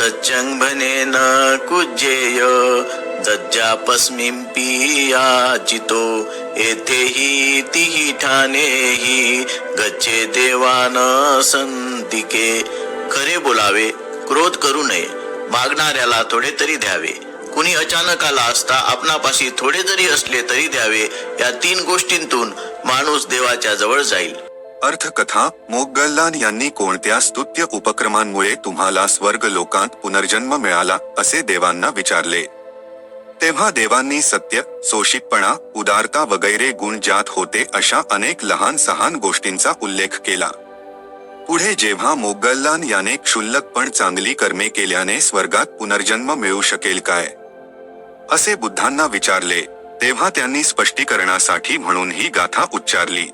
सच्चंग भने न कुजेय जज्जापस्मिंपि याचितो येथेहि तिहि ठाणेहि गच्छे देवान संतिके. खरे बोलावे, क्रोध करू नये, मागणाऱ्याला थोडे तरी द्यावे, कुणी अचानक आला असता आपणापाशी थोडे जरी असले तरी द्यावे. या 3 गोष्टींतून माणूस देवाच्या जवळ जाईल. अर्थकथा. मोगललान यांनी कोणत्या स्तुत्य उपक्रमांमुळे तुम्हाला स्वर्ग लोकांत पुनर्जन्म मिळाला असे देवांना विचारले. तेव्हा देवांनी सत्य, सोशिकपणा, उदारता वगैरे गुण ज्यात होते अशा अनेक लहान सहान गोष्टींचा उल्लेख केला. पुढे जेव्हा मोगललान याने क्षुल्लक पण चांगली कर्मे केल्याने स्वर्गात पुनर्जन्म मिळू शकेल काय असे बुद्धांना विचारले, तेव्हा त्यांनी स्पष्टीकरणासाठी म्हणून ही गाथा उच्चारली.